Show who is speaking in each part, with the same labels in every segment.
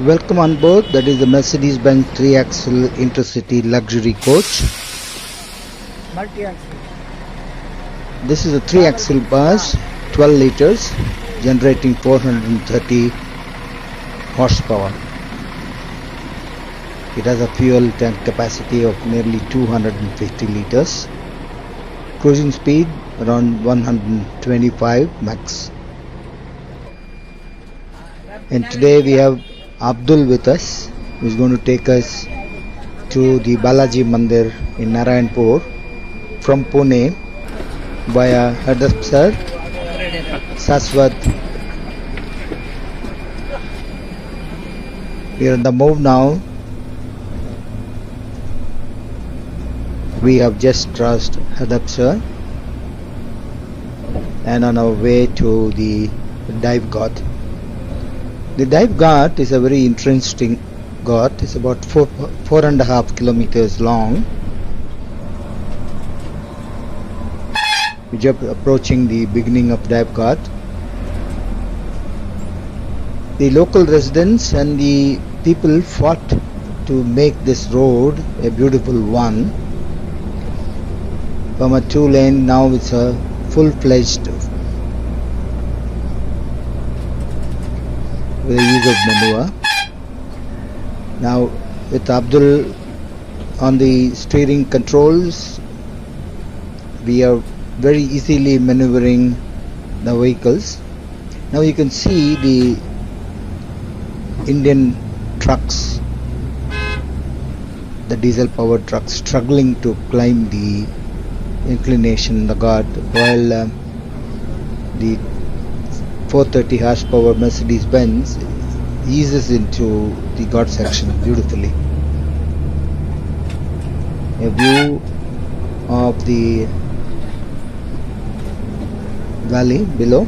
Speaker 1: Welcome on board. That is the Mercedes-Benz 3-axle intercity luxury coach.
Speaker 2: Multi-axle.
Speaker 1: This is a 3-axle bus, 12 liters, generating 430 horsepower. It has a fuel tank capacity of nearly 250 liters. Cruising speed around 125 max. And today we have Abdul with us, who is going to take us to the Balaji Mandir in Narayanpur from Pune via Hadapsar, Saswat. We are on the move now. We have just crossed Hadapsar and on our way to the dive ghat. The dive ghat is a very interesting ghat. It's about 4.5 kilometers long. We are approaching the beginning of dive ghat. The local residents and the people fought to make this road a beautiful one. From a 2-lane, now it's a full-fledged with the use of manure. Now with Abdul on the steering controls, we are very easily maneuvering the vehicles. Now you can see the Indian trucks, the diesel powered trucks, struggling to climb the inclination, the ghat, while the 430 horsepower Mercedes-Benz eases into the ghat section beautifully. A view of the valley below.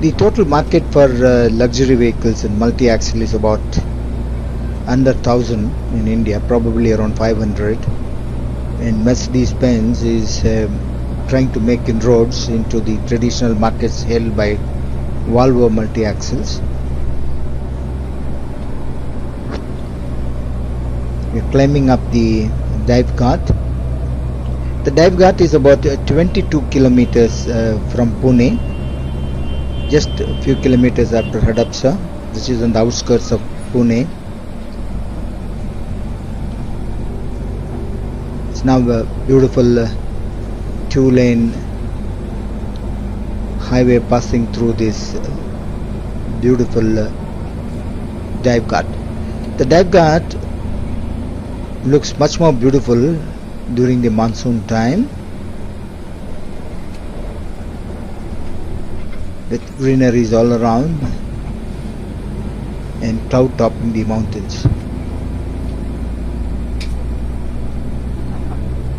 Speaker 1: The total market for luxury vehicles and multi-axle is about under 1,000 in India, probably around 500. And Mercedes-Benz is trying to make inroads into the traditional markets held by Volvo multi-axles. We are climbing up the dive ghat. The dive ghat is about 22 kilometers from Pune, just a few kilometers after Hadapsar, which is on the outskirts of Pune. It's now a beautiful 2-lane highway passing through this beautiful dive ghat. The dive ghat looks much more beautiful during the monsoon time, with greeneries all around and cloud topping the mountains.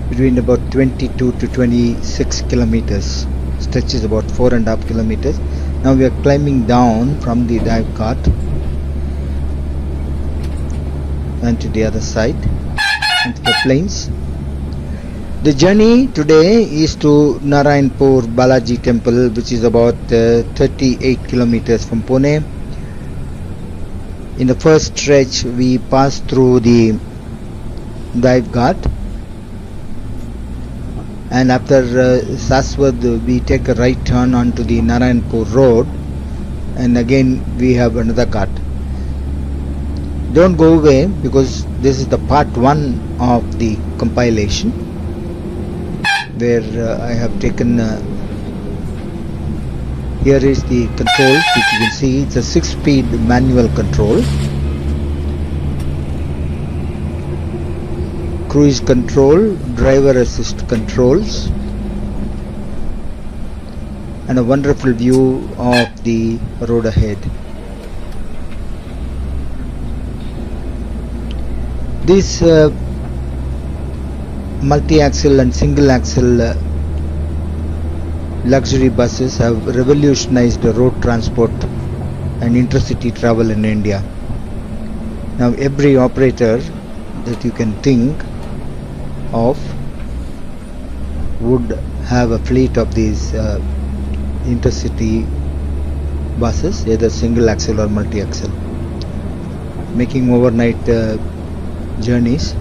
Speaker 1: Between about 22 to 26 kilometers, stretches about 4.5 kilometers. Now we are climbing down from the dive ghat and to the other side into the plains. The journey today is to Narayanpur Balaji temple, which is about 38 kilometers from Pune. In the first stretch we pass through the dive ghat, and after Saswat we take a right turn onto the Narayanpur road, and again we have another ghat. Don't go away, because this is the part 1 of the compilation, where I have taken here is the controls, which you can see. It's a 6-speed manual control, cruise control, driver assist controls, and a wonderful view of the road ahead. These multi-axle and single-axle luxury buses have revolutionized the road transport and intercity travel in India. Now every operator that you can think of would have a fleet of these intercity buses, either single axle or multi-axle, making overnight journeys.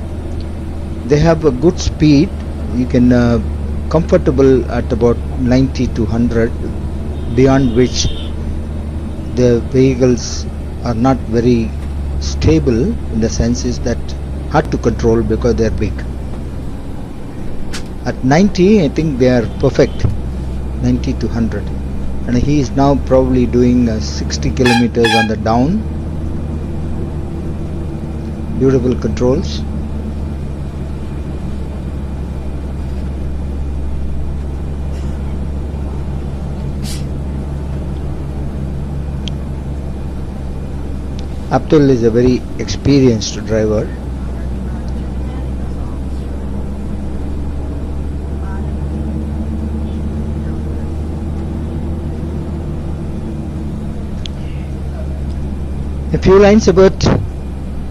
Speaker 1: They have a good speed. You can comfortable at about 90 to 100, beyond which the vehicles are not very stable, in the sense is that hard to control because they are big. At 90, I think they are perfect, 90 to 100. And he is now probably doing 60 kilometers on the down. Beautiful controls. Abdul is a very experienced driver. A few lines about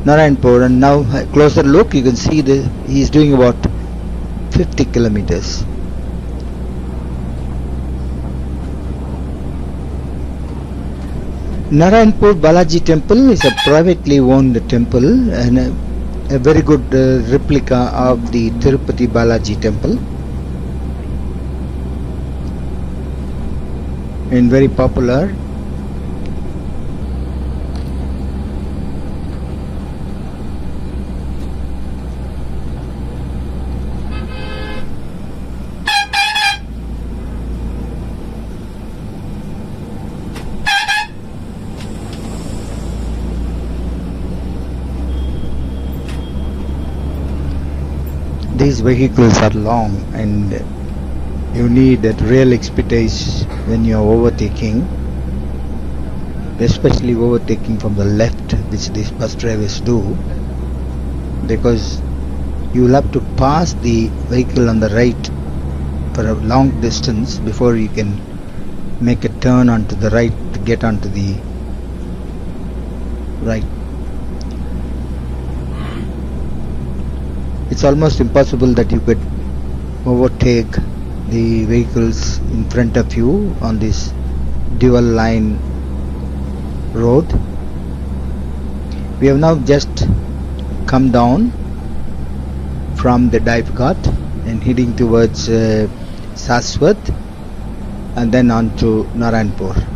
Speaker 1: Narayanpur, and now a closer look, you can see that he is doing about 50 kilometers. Narayanpur Balaji temple is a privately owned temple and a very good replica of the Tirupati Balaji temple, and very popular. These vehicles are long and you need that real expertise when you are overtaking, especially overtaking from the left, which these bus drivers do, because you will have to pass the vehicle on the right for a long distance before you can make a turn onto the right to get onto the right. It's almost impossible that you could overtake the vehicles in front of you on this dual line road. We have now just come down from the dive ghat and heading towards Saswat and then on to Narayanpur.